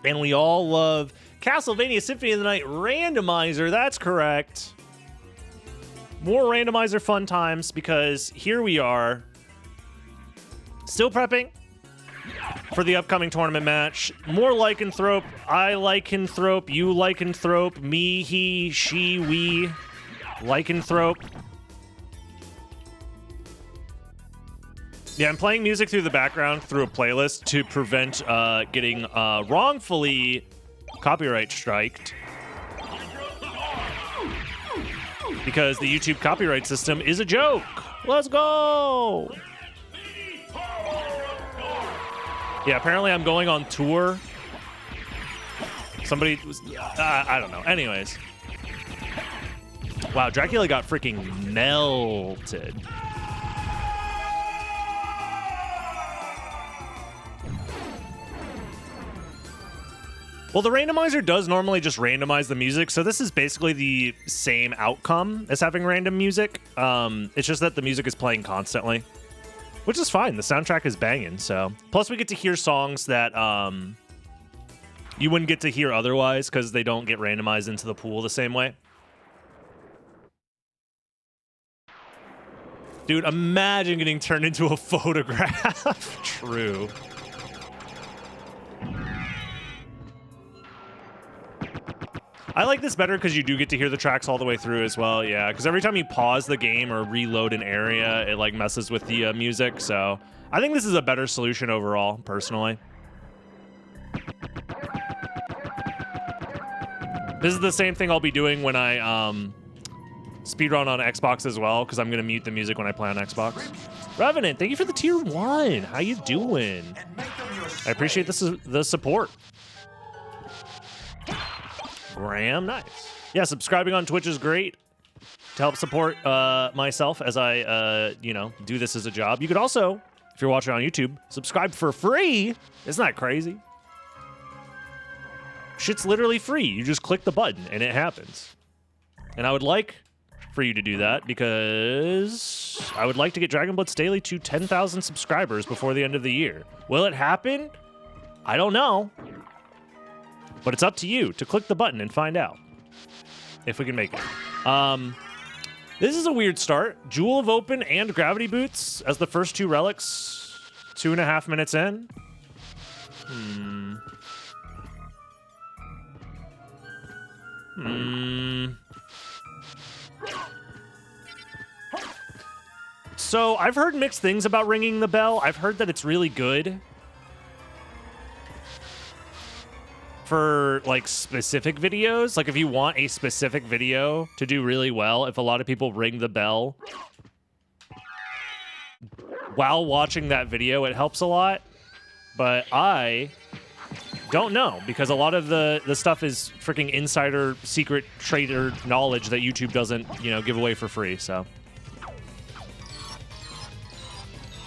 And we all love Castlevania Symphony of the Night Randomizer. That's correct. More Randomizer fun times, because here we are, still prepping for the upcoming tournament match. More lycanthrope. I lycanthrope. You lycanthrope. Me, he, she, we. Lycanthrope. Yeah, I'm playing music through the background through a playlist to prevent getting wrongfully copyright striked. Because the YouTube copyright system is a joke. Let's go! Yeah, apparently I'm going on tour. Somebody was... I don't know. Anyways. Wow, Dracula got freaking melted. Well, the randomizer does normally just randomize the music, so this is basically the same outcome as having random music. It's just that the music is playing constantly, which is fine. The soundtrack is banging, so. Plus, we get to hear songs that you wouldn't get to hear otherwise because they don't get randomized into the pool the same way. Dude, imagine getting turned into a photograph. True. I like this better because you do get to hear the tracks all the way through as well, yeah. Because every time you pause the game or reload an area, it like messes with the music. So I think this is a better solution overall, personally. This is the same thing I'll be doing when I speedrun on Xbox as well, because I'm going to mute the music when I play on Xbox. Revenant, thank you for the tier 1. How you doing? I appreciate the support. Graham, nice. Yeah, subscribing on Twitch is great to help support myself as I, do this as a job. You could also, if you're watching on YouTube, subscribe for free. Isn't that crazy? Shit's literally free. You just click the button and it happens. And I would like for you to do that because I would like to get Dragon Blitz Daily to 10,000 subscribers before the end of the year. Will it happen? I don't know. But it's up to you to click the button and find out if we can make it. This is a weird start. Jewel of Open and Gravity Boots as the first two relics. 2.5 minutes in. So I've heard mixed things about ringing the bell. I've heard that it's really good for like specific videos. Like if you want a specific video to do really well, if a lot of people ring the bell while watching that video, it helps a lot. But I don't know, because a lot of the stuff is freaking insider secret trader knowledge that YouTube doesn't, give away for free. So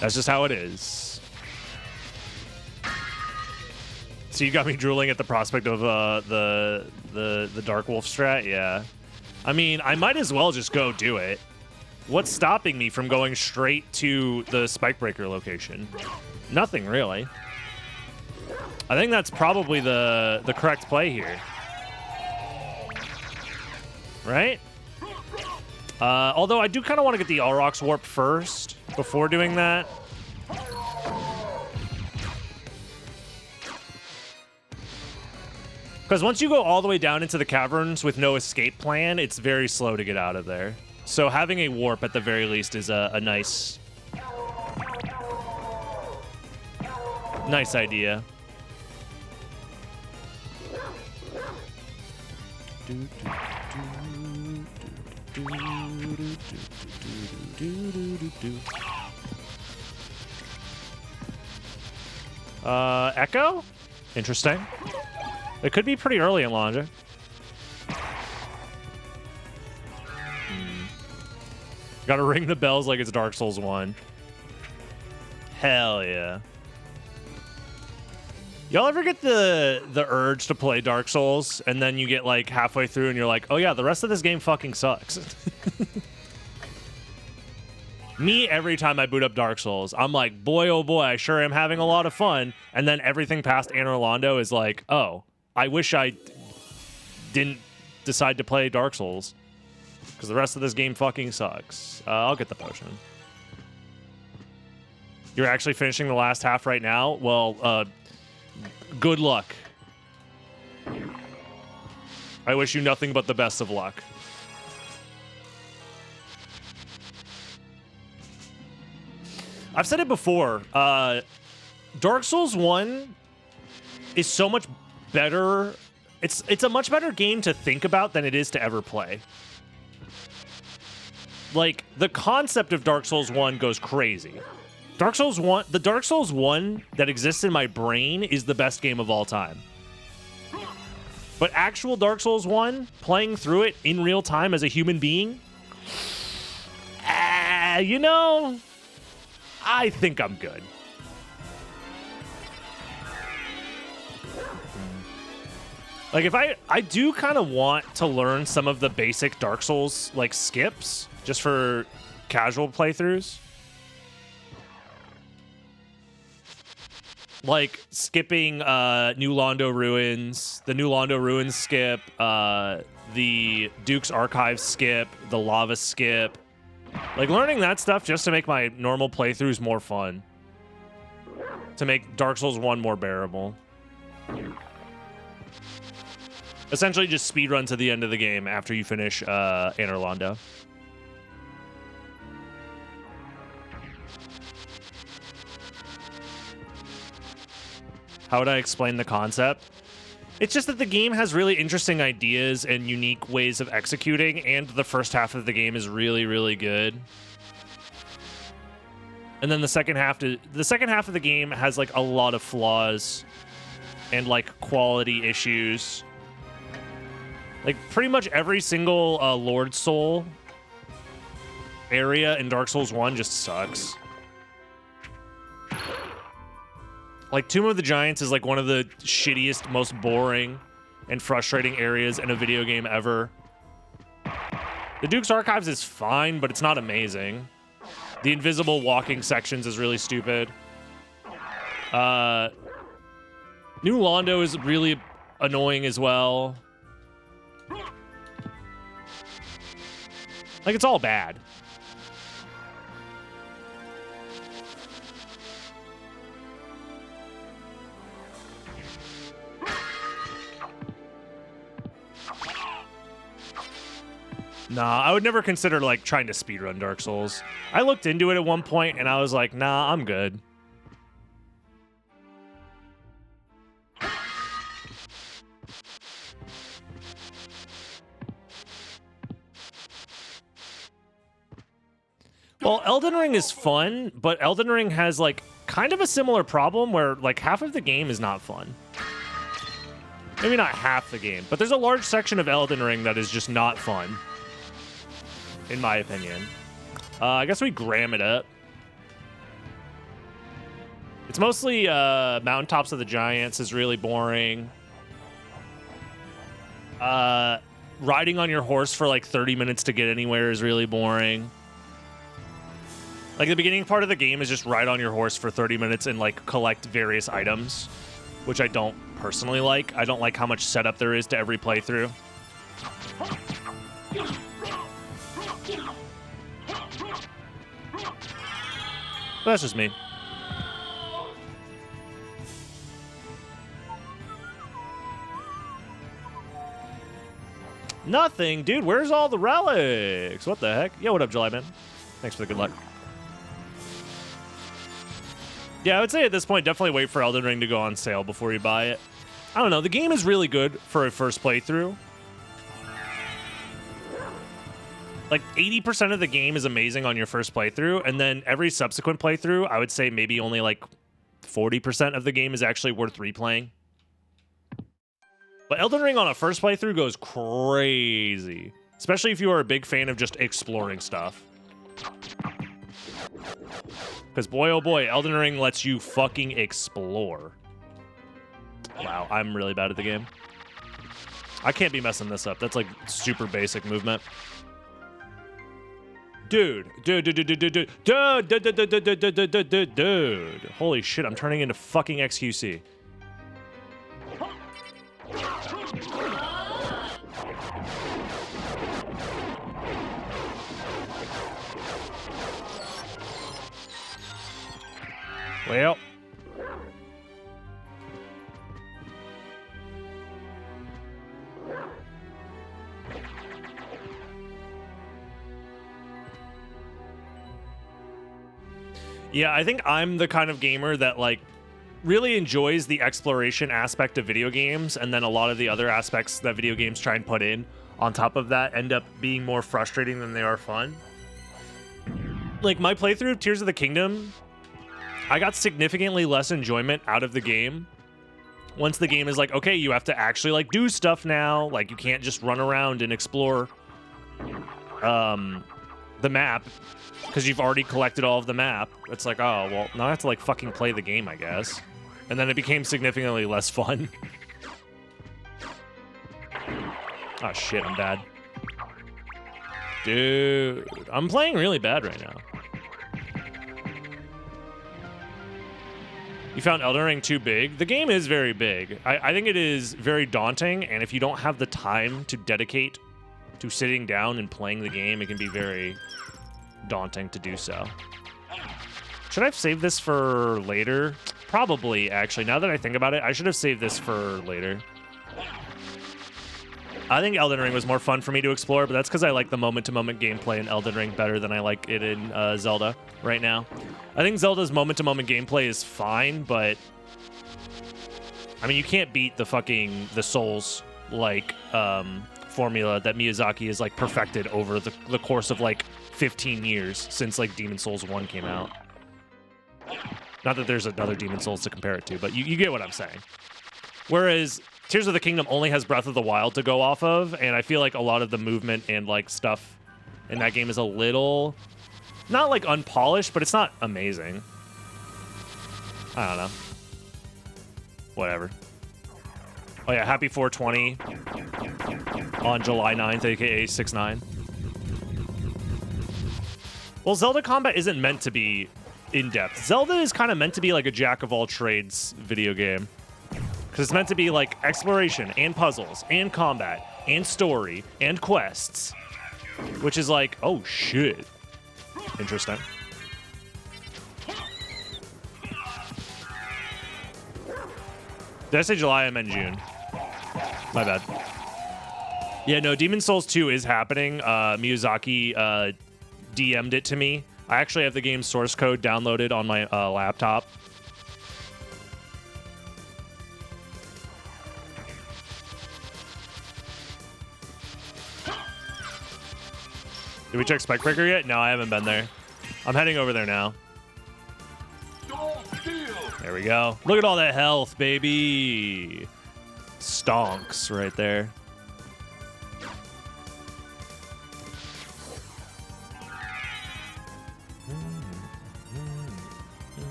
that's just how it is. So you got me drooling at the prospect of the Dark Wolf strat, yeah. I mean, I might as well just go do it. What's stopping me from going straight to the Spikebreaker location? Nothing, really. I think that's probably the correct play here. Right? Although I do kind of want to get the Aurochs Warp first before doing that. Because once you go all the way down into the caverns with no escape plan, it's very slow to get out of there. So having a warp at the very least is a nice idea. Echo? Interesting. It could be pretty early in logic. Gotta ring the bells like it's Dark Souls 1. Hell yeah. Y'all ever get the urge to play Dark Souls and then you get like halfway through and you're like, oh yeah, the rest of this game fucking sucks. Me, every time I boot up Dark Souls, I'm like, boy, oh boy, I sure am having a lot of fun. And then everything past Anor Londo is like, oh, I wish I didn't decide to play Dark Souls. Because the rest of this game fucking sucks. I'll get the potion. You're actually finishing the last half right now? Well, good luck. I wish you nothing but the best of luck. I've said it before. Dark Souls 1 is so much better. It's a much better game to think about than it is to ever play. Like, the concept of Dark Souls 1 goes crazy. Dark Souls 1, the Dark Souls 1 that exists in my brain is the best game of all time. But actual Dark Souls 1, playing through it in real time as a human being, you know, I think I'm good. Like, if I do kind of want to learn some of the basic Dark Souls, like, skips, just for casual playthroughs. Like, skipping New Londo Ruins, the New Londo Ruins skip, the Duke's Archive skip, the Lava skip. Like, learning that stuff just to make my normal playthroughs more fun. To make Dark Souls 1 more bearable. Essentially just speedrun to the end of the game after you finish Anor Londo. How would I explain the concept? It's just that the game has really interesting ideas and unique ways of executing, and the first half of the game is really, really good. And then the second half of the game has like a lot of flaws and like quality issues. Like pretty much every single Lord Soul area in Dark Souls 1 just sucks. Like, Tomb of the Giants is, like, one of the shittiest, most boring and frustrating areas in a video game ever. The Duke's Archives is fine, but it's not amazing. The invisible walking sections is really stupid. New Londo is really annoying as well. Like, it's all bad. Nah, I would never consider, like, trying to speedrun Dark Souls. I looked into it at one point, and I was like, nah, I'm good. Well, Elden Ring is fun, but Elden Ring has, like, kind of a similar problem where, like, half of the game is not fun. Maybe not half the game, but there's a large section of Elden Ring that is just not fun. In my opinion. I guess we gram it up. It's mostly Mountaintops of the Giants is really boring. Riding on your horse for like 30 minutes to get anywhere is really boring. Like the beginning part of the game is just ride on your horse for 30 minutes and like collect various items, which I don't personally like. I don't like how much setup there is to every playthrough. That's just me. Nothing, dude. Where's all the relics? What the heck? Yo, what up, July, man? Thanks for the good luck. Yeah, I would say at this point, definitely wait for Elden Ring to go on sale before you buy it. I don't know. The game is really good for a first playthrough. Like 80% of the game is amazing on your first playthrough, and then every subsequent playthrough, I would say maybe only like 40% of the game is actually worth replaying. But Elden Ring on a first playthrough goes crazy, especially if you are a big fan of just exploring stuff. Because boy, oh boy, Elden Ring lets you fucking explore. Wow, I'm really bad at the game. I can't be messing this up. That's like super basic movement. Dude. Holy shit, I'm turning into fucking XQC. Well. Yeah, I think I'm the kind of gamer that, like, really enjoys the exploration aspect of video games, and then a lot of the other aspects that video games try and put in on top of that end up being more frustrating than they are fun. Like, my playthrough of Tears of the Kingdom, I got significantly less enjoyment out of the game once the game is like, okay, you have to actually, like, do stuff now. Like, you can't just run around and explore the map because you've already collected all of the map. It's like, oh, well, now I have to, like, fucking play the game, I guess. And then it became significantly less fun. Oh, shit, I'm bad. Dude, I'm playing really bad right now. You found Elden Ring too big? The game is very big. I think it is very daunting, and if you don't have the time to dedicate to sitting down and playing the game, it can be very daunting to do so. Should I have saved this for later? Probably, actually. Now that I think about it, I should have saved this for later. I think Elden Ring was more fun for me to explore, but that's because I like the moment-to-moment gameplay in Elden Ring better than I like it in Zelda right now. I think Zelda's moment-to-moment gameplay is fine, but I mean, you can't beat the Souls like formula that Miyazaki has like perfected over the course of like 15 years since like Demon Souls 1 came out. Not that there's another Demon Souls to compare it to, but you get what I'm saying. Whereas Tears of the Kingdom only has Breath of the Wild to go off of, and I feel like a lot of the movement and like stuff in that game is a little, not like unpolished, but it's not amazing. I don't know. Whatever. Oh yeah, happy 420 on July 9th, aka 6/9. Well, Zelda combat isn't meant to be in-depth. Zelda is kind of meant to be like a jack-of-all-trades video game. Because it's meant to be like exploration and puzzles and combat and story and quests. Which is like, oh shit. Interesting. Did I say July? I meant June. My bad. Yeah, no, Demon Souls 2 is happening. Miyazaki DM'd it to me. I actually have the game's source code downloaded on my laptop. Did we check Spikebreaker yet? No, I haven't been there. I'm heading over there now. There we go. Look at all that health, baby. Stonks right there.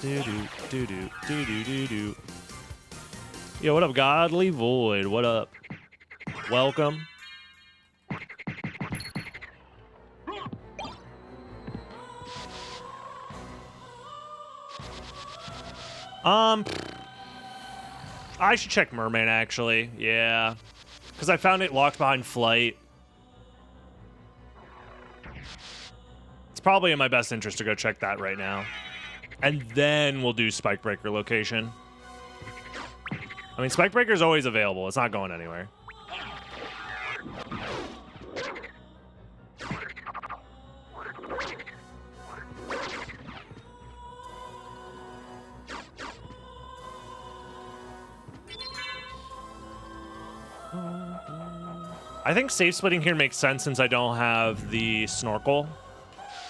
Do-do-do-do-do-do-do-do. Yo, what up, Godly Void? What up? Welcome. I should check Mermaid, actually. Yeah. Because I found it locked behind Flight. It's probably in my best interest to go check that right now. And then we'll do Spikebreaker location. I mean, Spikebreaker's always available. It's not going anywhere. I think safe splitting here makes sense since I don't have the snorkel.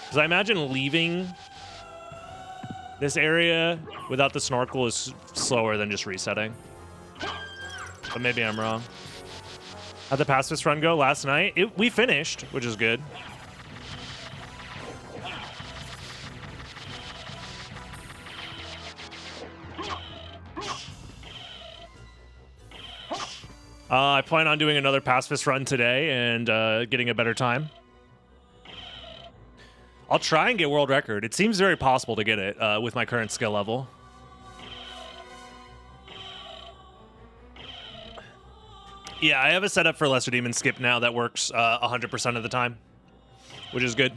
Because I imagine leaving this area without the snorkel is slower than just resetting. But maybe I'm wrong. How'd the pacifist run go last night? We finished, which is good. I plan on doing another pacifist run today and getting a better time. I'll try and get world record. It seems very possible to get it with my current skill level. Yeah, I have a setup for Lesser Demon Skip now that works 100% of the time, which is good.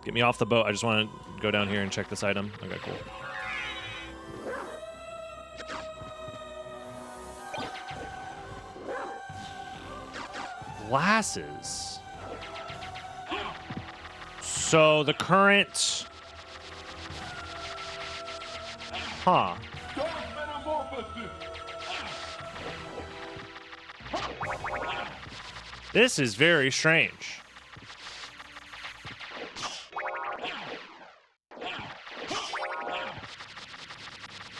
Get me off the boat. I just want to go down here and check this item. Okay, cool. Glasses. So the current... Huh. This is very strange.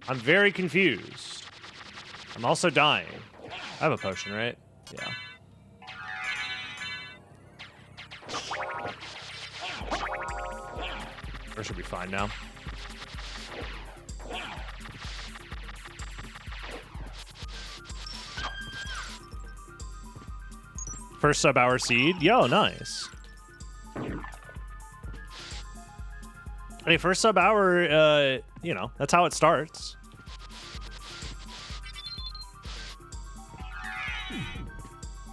I'm very confused. I'm also dying. I have a potion, right? Yeah. Or should be fine now. First sub-hour seed. Yo, nice. Hey, first sub-hour, you know, that's how it starts.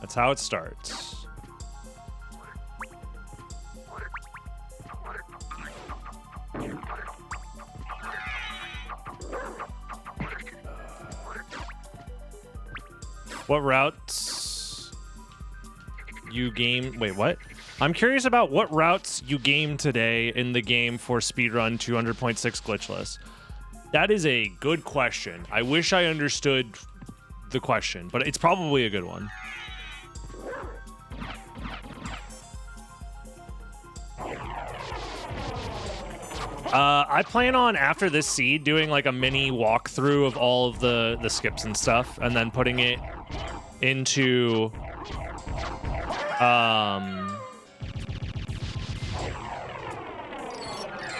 That's how it starts. What routes you game? Wait, what? I'm curious about what routes you game today in the game for speedrun 200.6 glitchless. That is a good question. I wish I understood the question, but it's probably a good one. I plan on, after this seed, doing like a mini walkthrough of all of the skips and stuff, and then putting it into a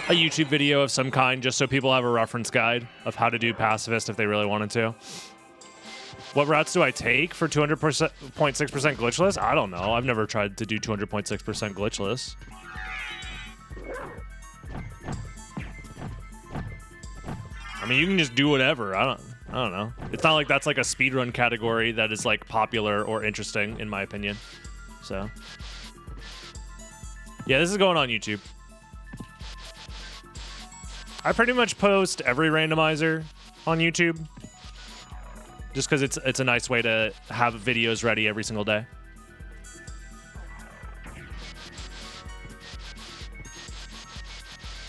YouTube video of some kind, just so people have a reference guide of how to do pacifist if they really wanted to. What routes do I take for 200.6% glitchless? I don't know. I've never tried to do 200.6% glitchless. I mean, you can just do whatever. I don't know. It's not like that's like a speedrun category that is like popular or interesting, in my opinion. So, yeah, this is going on YouTube. I pretty much post every randomizer on YouTube, just because it's a nice way to have videos ready every single day.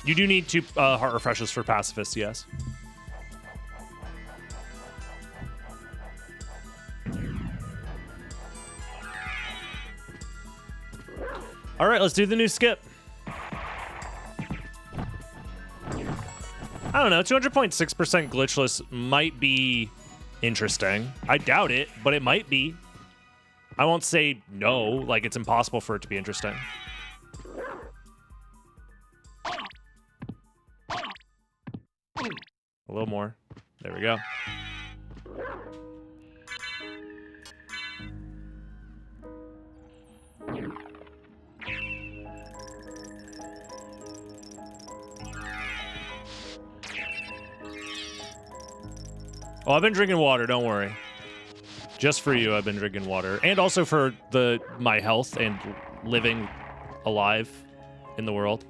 You do need 2 heart refreshes for pacifists, yes. All right, let's do the new skip. I don't know, 200.6% glitchless might be interesting. I doubt it, but it might be. I won't say no, like it's impossible for it to be interesting. A little more. There we go. Oh, I've been drinking water, don't worry. Just for you, I've been drinking water. And also for my health and living alive in the world.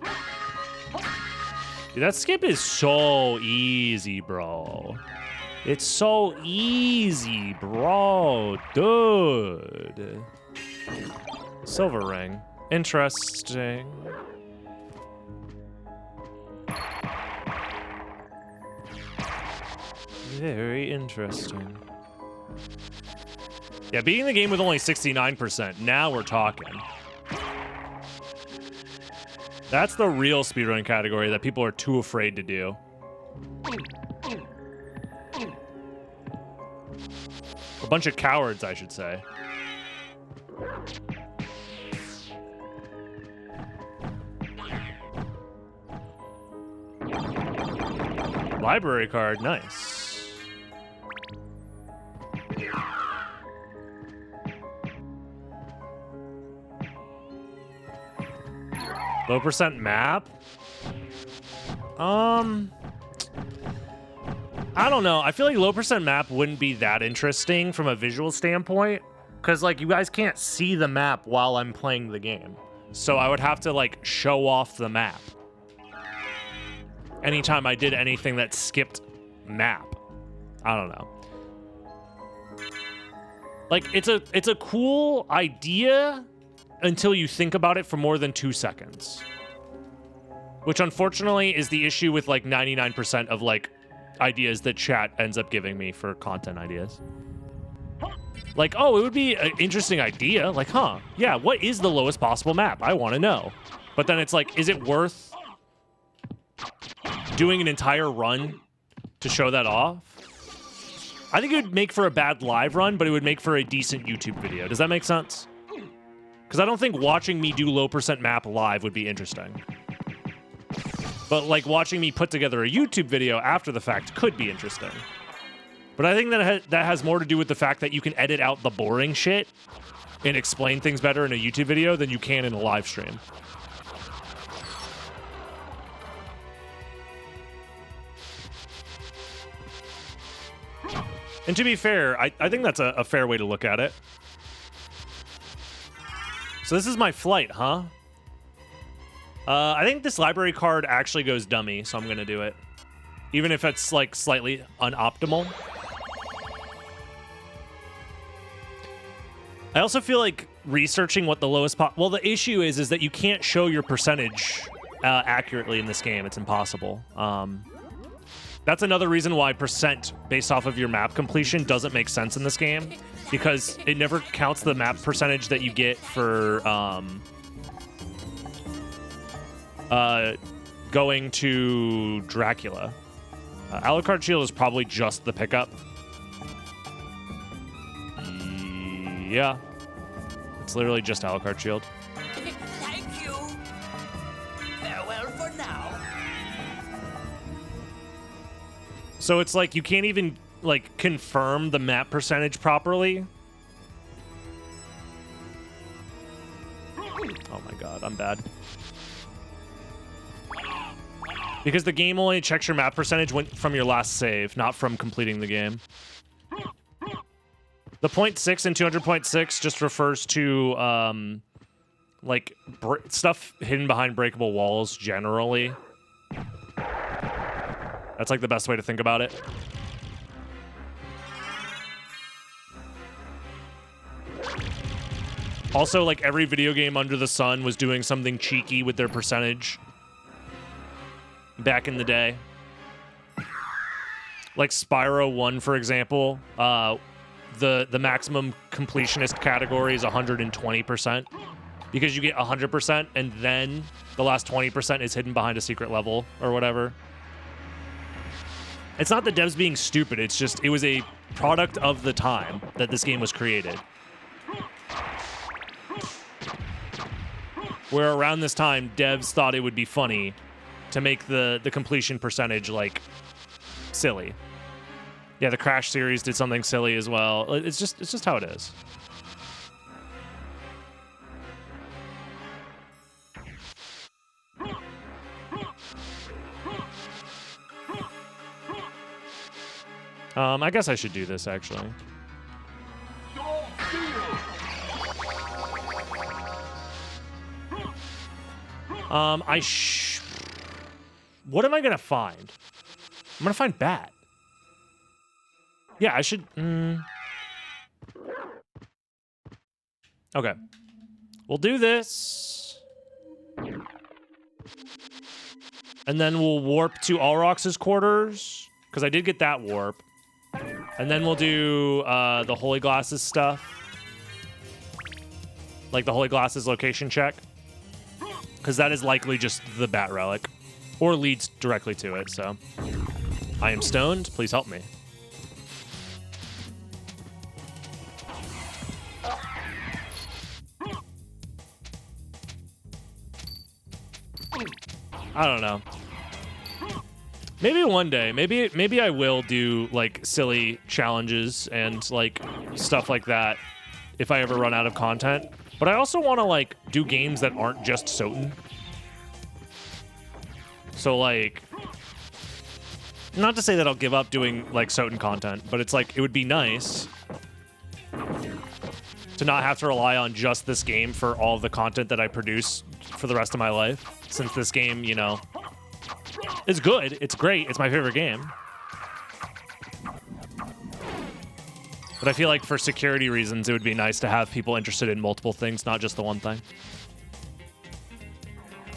Dude, that skip is so easy, bro. It's so easy, bro. Dude. Silver ring. Interesting. Very interesting. Yeah, beating the game with only 69%. Now we're talking. That's the real speedrun category that people are too afraid to do. A bunch of cowards, I should say. Library card, nice. Low percent map? I don't know. I feel like low percent map wouldn't be that interesting from a visual standpoint, because like you guys can't see the map while I'm playing the game. So I would have to like show off the map anytime I did anything that skipped map. I don't know. Like it's a cool idea until you think about it for more than 2 seconds. Which unfortunately is the issue with like 99% of like ideas that chat ends up giving me for content ideas. Like, oh, it would be an interesting idea. Like, huh, yeah, what is the lowest possible map? I want to know. But then it's like, is it worth doing an entire run to show that off? I think it would make for a bad live run, but it would make for a decent YouTube video. Does that make sense? Because I don't think watching me do low percent map live would be interesting. But like watching me put together a YouTube video after the fact could be interesting. But I think that that has more to do with the fact that you can edit out the boring shit and explain things better in a YouTube video than you can in a live stream. And to be fair, I think that's a fair way to look at it. So this is my flight, huh? I think this library card actually goes dummy, so I'm going to do it. Even if it's, like, slightly unoptimal. I also feel like researching what the lowest... Well, the issue is that you can't show your percentage accurately in this game. It's impossible. That's another reason why percent based off of your map completion doesn't make sense in this game. Because it never counts the map percentage that you get for... going to Dracula. Alucard Shield is probably just the pickup. Yeah. It's literally just Alucard Shield. Thank you. Farewell for now. So it's like you can't even like confirm the map percentage properly. Oh my god, I'm bad. Because the game only checks your map percentage from your last save, not from completing the game. The 0.6 and 200.6 just refers to, like, stuff hidden behind breakable walls, generally. That's, like, the best way to think about it. Also, like, every video game under the sun was doing something cheeky with their percentage back in the day. Like Spyro 1, for example, the maximum completionist category is 120%, because you get 100% and then the last 20% is hidden behind a secret level or whatever. It's not the devs being stupid, it's just it was a product of the time that this game was created. Where around this time, devs thought it would be funny to make the completion percentage, like, silly. Yeah, the Crash series did something silly as well. It's just how it is. I guess I should do this, actually. What am I gonna find? I'm gonna find Bat. Yeah, I should... Okay. We'll do this. And then we'll warp to Alrox's quarters, because I did get that warp. And then we'll do the Holy Glasses stuff. Like the Holy Glasses location check. Because that is likely just the Bat Relic. Or leads directly to it, so. I am stoned. Please help me. I don't know. Maybe one day. Maybe I will do, like, silly challenges and, like, stuff like that if I ever run out of content. But I also want to, like, do games that aren't just SotN. So, like, not to say that I'll give up doing, like, SotN content, but it's like, it would be nice to not have to rely on just this game for all the content that I produce for the rest of my life. Since this game, you know, is good. It's great. It's my favorite game. But I feel like for security reasons, it would be nice to have people interested in multiple things, not just the one thing.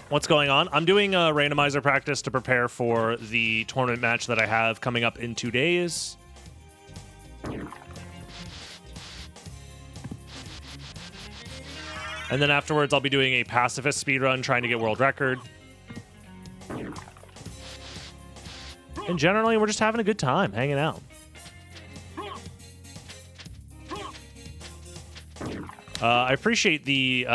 What's going on? I'm doing a randomizer practice to prepare for the tournament match that I have coming up in 2 days. And then afterwards, I'll be doing a pacifist speedrun trying to get world record. And generally, we're just having a good time, hanging out. I appreciate the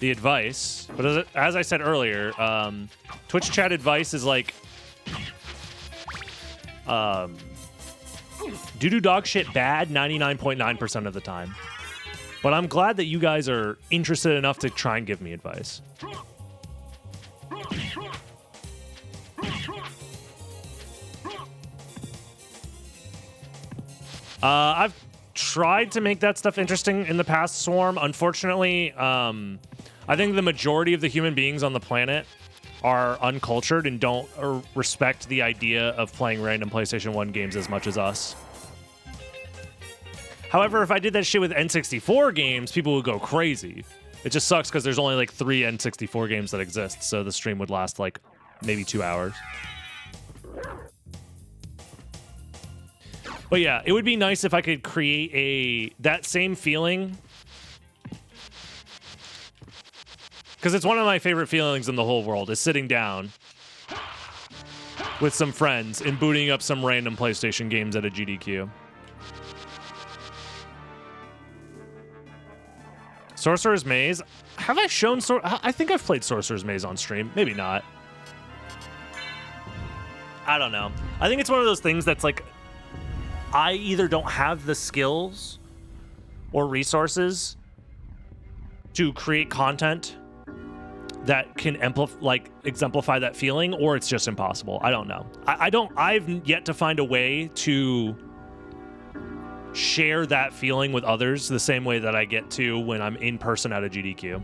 advice, but as I said earlier, Twitch chat advice is like, do dog shit bad 99.9% of the time. But I'm glad that you guys are interested enough to try and give me advice. I've tried to make that stuff interesting in the past, Swarm. Unfortunately, I think the majority of the human beings on the planet are uncultured and don't respect the idea of playing random PlayStation 1 games as much as us. However, if I did that shit with N64 games, people would go crazy. It just sucks because there's only like 3 N64 games that exist, so the stream would last like maybe 2 hours. But yeah, it would be nice if I could create that same feeling. Because it's one of my favorite feelings in the whole world, is sitting down with some friends and booting up some random PlayStation games at a GDQ. Sorcerer's Maze? Have I shown I think I've played Sorcerer's Maze on stream. Maybe not. I don't know. I think it's one of those things that's like, I either don't have the skills or resources to create content that can exemplify that feeling, or it's just impossible. I don't know. I've yet to find a way to share that feeling with others the same way that I get to when I'm in person at a GDQ.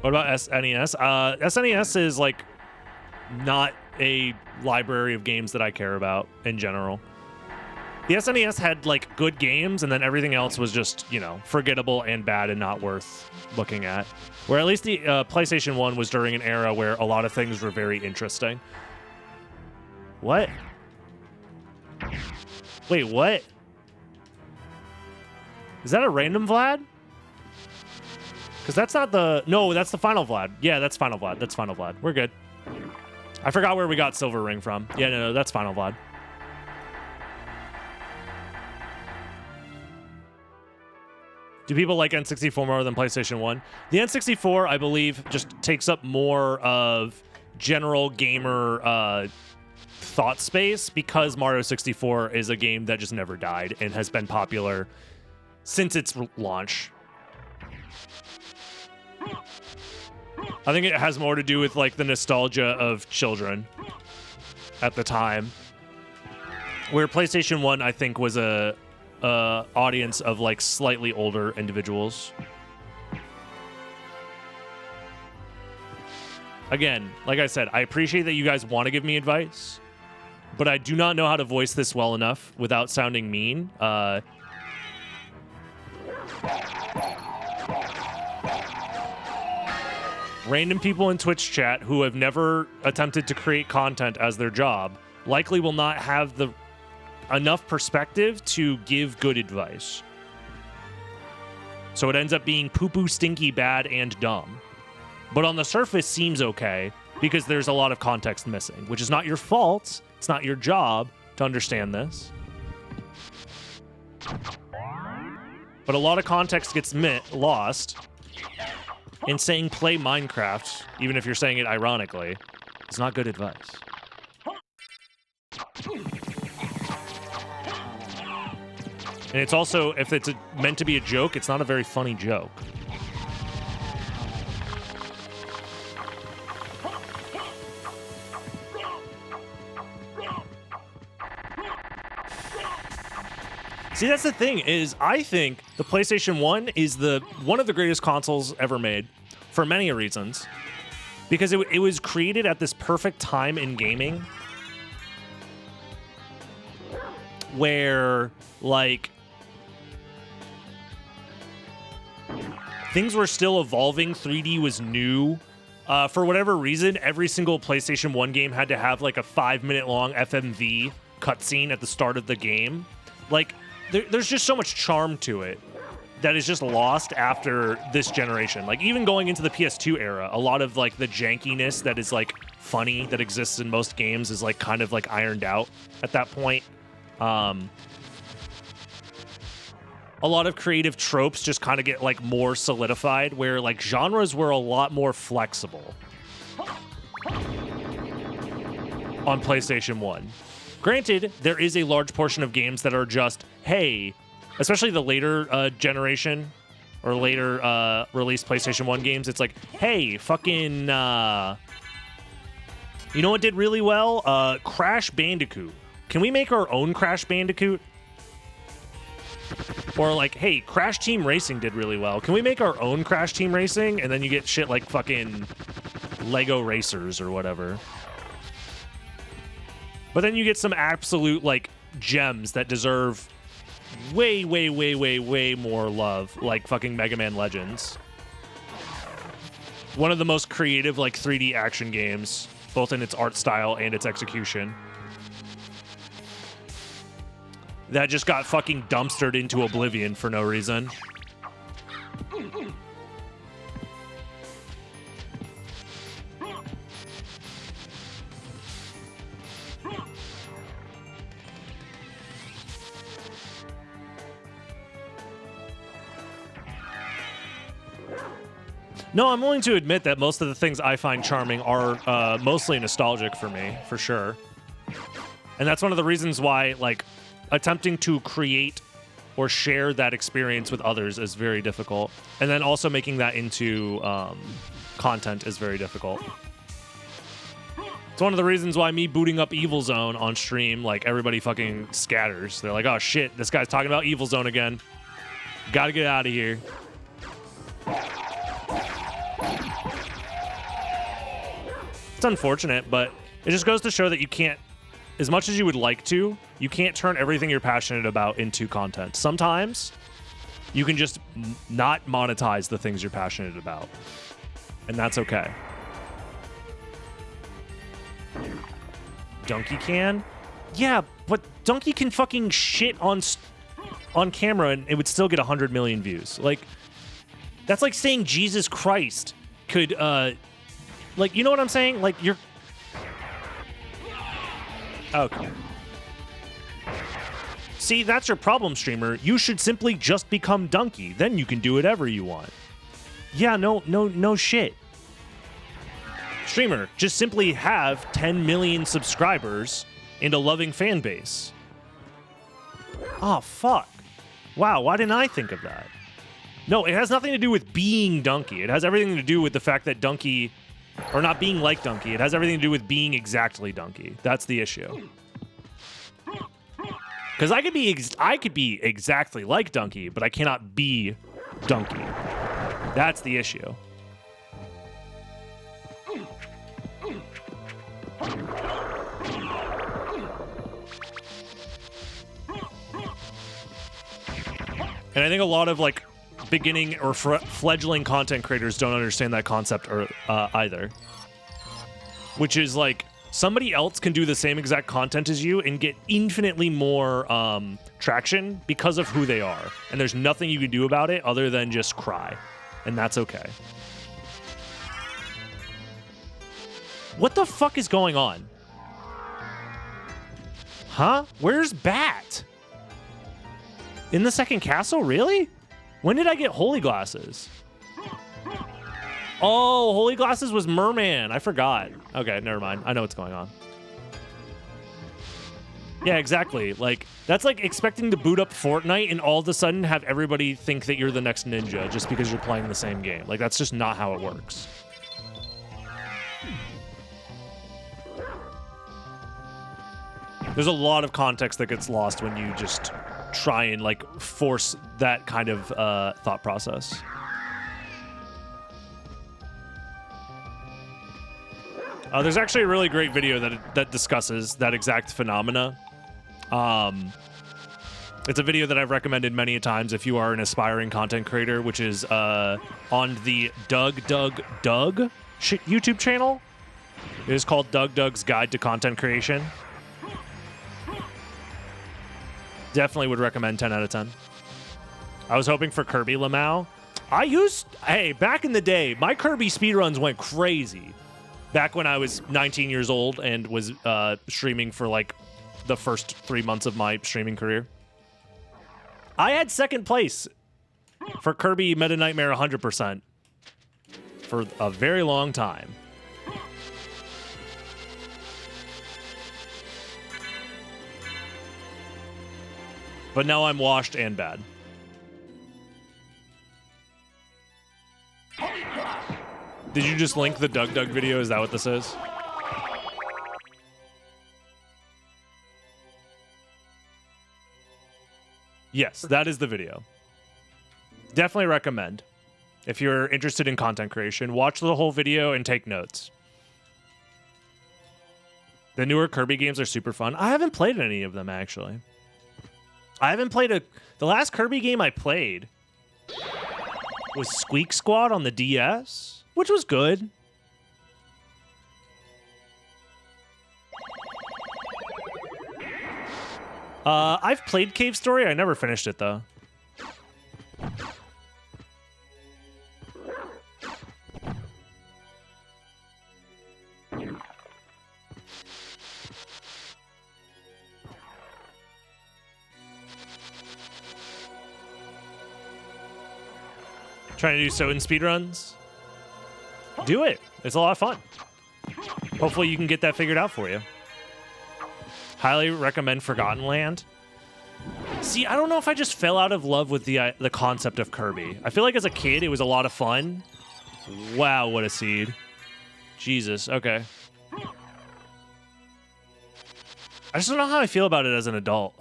What about SNES? SNES is like not a library of games that I care about in general. The SNES had like good games, and then everything else was just, you know, forgettable and bad and not worth looking at. Where at least the PlayStation 1 was during an era where a lot of things were very interesting. What? Wait, what? Is that a random Vlad? Because that's not the... No, that's the final Vlad. Yeah, that's final Vlad. That's final Vlad. We're good. I forgot where we got Silver Ring from. Yeah, no, that's final Vlad. Do people like N64 more than PlayStation 1? The N64, I believe, just takes up more of general gamer thought space because Mario 64 is a game that just never died and has been popular since its launch. I think it has more to do with like the nostalgia of children at the time, where PlayStation 1 I think was a audience of like slightly older individuals. Again, like I said, I appreciate that you guys want to give me advice, but I do not know how to voice this well enough without sounding mean. Random people in Twitch chat who have never attempted to create content as their job likely will not have the enough perspective to give good advice. So it ends up being poo-poo, stinky, bad, and dumb. But on the surface seems okay because there's a lot of context missing, which is not your fault. It's not your job to understand this. But a lot of context gets lost. And saying play Minecraft, even if you're saying it ironically, is not good advice. And it's also, if it's meant to be a joke, it's not a very funny joke. See, that's the thing is I think the PlayStation 1 is one of the greatest consoles ever made for many reasons. Because it was created at this perfect time in gaming where, like, things were still evolving. 3D was new. For whatever reason, every single PlayStation 1 game had to have, like, a 5-minute long FMV cutscene at the start of the game. Like, there's just so much charm to it that is just lost after this generation. Like, even going into the PS2 era, a lot of, like, the jankiness that is, like, funny that exists in most games is, like, kind of, like, ironed out at that point. A lot of creative tropes just kind of get, like, more solidified, where, like, genres were a lot more flexible on PlayStation 1. Granted, there is a large portion of games that are just, hey, especially the later generation or later released PlayStation 1 games, it's like, hey, fucking, you know what did really well? Crash Bandicoot. Can we make our own Crash Bandicoot? Or like, hey, Crash Team Racing did really well. Can we make our own Crash Team Racing? And then you get shit like fucking Lego Racers or whatever. But then you get some absolute, like, gems that deserve way, way, way, way, way more love, like fucking Mega Man Legends. One of the most creative, like, 3D action games, both in its art style and its execution. That just got fucking dumpstered into oblivion for no reason. No, I'm willing to admit that most of the things I find charming are mostly nostalgic for me, for sure. And that's one of the reasons why, like, attempting to create or share that experience with others is very difficult. And then also making that into content is very difficult. It's one of the reasons why me booting up Evil Zone on stream, like, everybody fucking scatters. They're like, oh shit, this guy's talking about Evil Zone again. Gotta get out of here. It's unfortunate, but it just goes to show that you can't, as much as you would like to, you can't turn everything you're passionate about into content. Sometimes you can just not monetize the things you're passionate about, and that's okay. Donkey can? Yeah, but Donkey can fucking shit on camera and it would still get 100 million views. Like, that's like saying Jesus Christ could, like, you know what I'm saying? Like, you're... Okay. See, that's your problem, streamer. You should simply just become Donkey. Then you can do whatever you want. Yeah, no shit. Streamer, just simply have 10 million subscribers and a loving fan base. Oh, fuck. Wow, why didn't I think of that? No, it has nothing to do with being Donkey. It has everything to do with the fact that Donkey... Or not being like Donkey. It has everything to do with being exactly Donkey. That's the issue. Because I could be exactly like Donkey, but I cannot be Donkey. That's the issue. And I think a lot of, like, beginning or fledgling content creators don't understand that concept either. Which is, like, somebody else can do the same exact content as you and get infinitely more traction because of who they are. And there's nothing you can do about it other than just cry. And that's okay. What the fuck is going on? Huh? Where's Bat? In the second castle? Really? When did I get holy glasses? Oh, holy glasses was Merman. I forgot. Okay, never mind. I know what's going on. Yeah, exactly. Like, that's like expecting to boot up Fortnite and all of a sudden have everybody think that you're the next ninja just because you're playing the same game. Like, that's just not how it works. There's a lot of context that gets lost when you just try and like force that kind of thought process. There's actually a really great video that discusses that exact phenomena. It's a video that I've recommended many a times if you are an aspiring content creator, which is on the Doug YouTube channel. It is called Doug's Guide to Content Creation. Definitely would recommend 10 out of 10. I was hoping for Kirby Lamau. Hey, back in the day, my Kirby speedruns went crazy. Back when I was 19 years old and was streaming for like the first 3 months of my streaming career. I had second place for Kirby Meta Nightmare 100% for a very long time. But now I'm washed and bad. Did you just link the Doug video? Is that what this is? Yes, that is the video. Definitely recommend. If you're interested in content creation, watch the whole video and take notes. The newer Kirby games are super fun. I haven't played any of them, actually. I haven't played the last Kirby game I played was Squeak Squad on the DS, which was good. I've played Cave Story. I never finished it, though. Trying to do SotN speedruns? Do it. It's a lot of fun. Hopefully you can get that figured out for you. Highly recommend Forgotten Land. See, I don't know if I just fell out of love with the concept of Kirby. I feel like as a kid, it was a lot of fun. Wow, what a seed. Jesus, okay. I just don't know how I feel about it as an adult.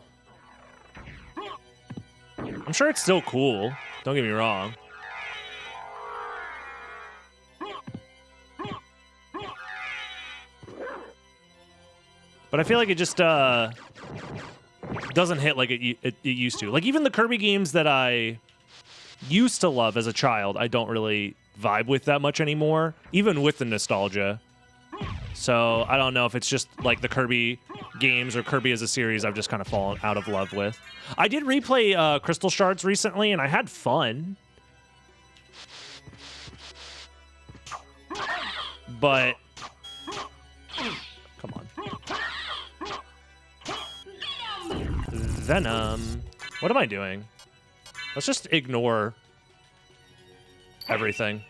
I'm sure it's still cool. Don't get me wrong. But I feel like it just doesn't hit like it used to. Like even the Kirby games that I used to love as a child, I don't really vibe with that much anymore, even with the nostalgia. So I don't know if it's just like the Kirby games or Kirby as a series I've just kind of fallen out of love with. I did replay Crystal Shards recently, and I had fun. But come on. Venom. What am I doing? Let's just ignore everything.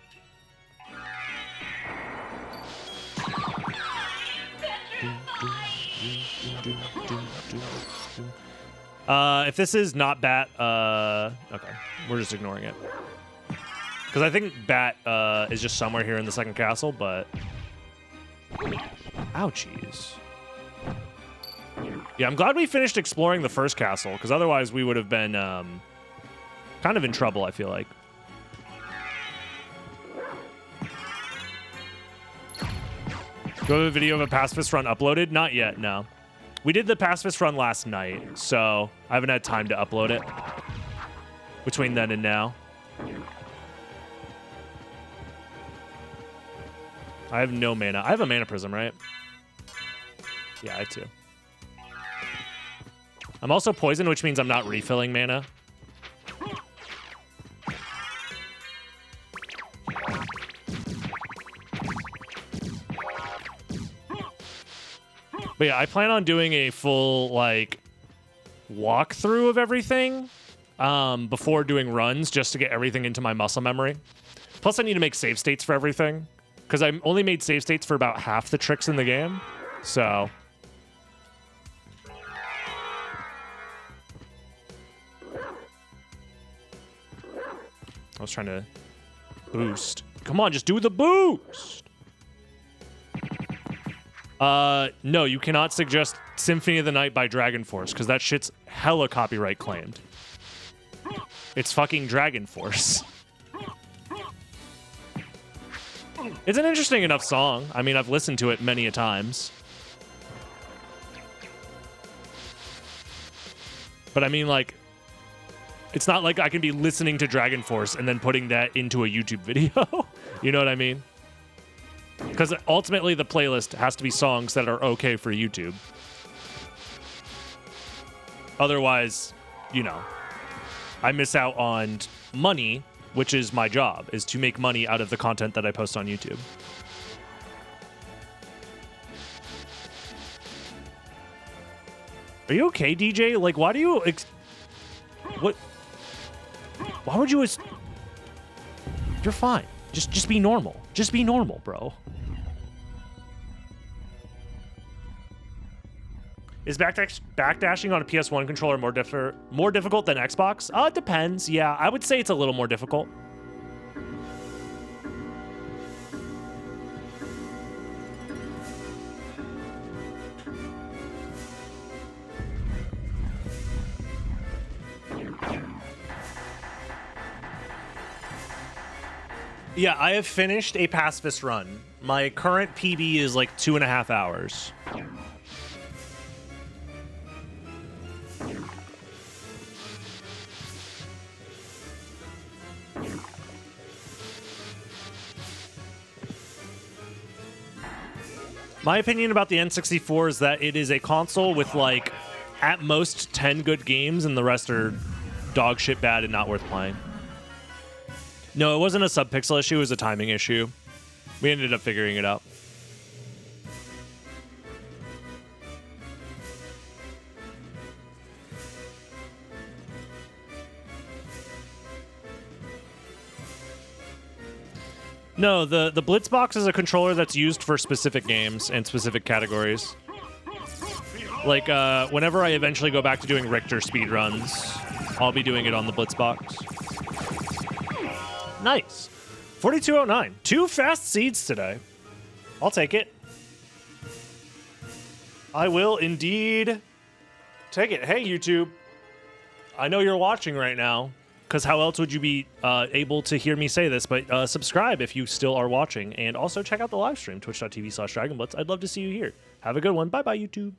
If this is not Bat, okay, we're just ignoring it. Because I think Bat is just somewhere here in the second castle, but... Ouchies. Yeah, I'm glad we finished exploring the first castle, because otherwise we would have been kind of in trouble, I feel like. Do you have a video of a pacifist run uploaded? Not yet, no. We did the pacifist run last night, so I haven't had time to upload it between then and now. I have no mana. I have a mana prism, right? Yeah, I have two. I'm also poisoned, which means I'm not refilling mana. But yeah, I plan on doing a full, like, walkthrough of everything before doing runs, just to get everything into my muscle memory. Plus, I need to make save states for everything, because I only made save states for about half the tricks in the game. So... I was trying to boost. Come on, just do the boost. No, you cannot suggest Symphony of the Night by Dragon Force, because that shit's hella copyright claimed. It's fucking Dragon Force. It's an interesting enough song. I mean, I've listened to it many a times. But I mean, like, it's not like I can be listening to Dragon Force and then putting that into a YouTube video. You know what I mean? Because ultimately the playlist has to be songs that are okay for YouTube. Otherwise, you know, I miss out on money, which is my job, is to make money out of the content that I post on YouTube. Are you okay, DJ? Like, why do you... what? Why would you... You're fine. Just be normal. Just be normal, bro. Is backdashing on a PS1 controller more difficult than Xbox? It depends. Yeah, I would say it's a little more difficult. Yeah, I have finished a pacifist run. My current PB is like 2.5 hours. My opinion about the N64 is that it is a console with, like, at most 10 good games, and the rest are dog shit bad and not worth playing. No, it wasn't a subpixel issue, it was a timing issue. We ended up figuring it out. No, the Blitzbox is a controller that's used for specific games and specific categories. Like, whenever I eventually go back to doing Richter speedruns, I'll be doing it on the Blitzbox. Nice. 4209. 2 fast seeds today. I'll take it. I will indeed take it. Hey, YouTube. I know you're watching right now, because how else would you be able to hear me say this? But subscribe if you still are watching. And also check out the live stream, twitch.tv/DragonBlitz. I'd love to see you here. Have a good one. Bye-bye, YouTube.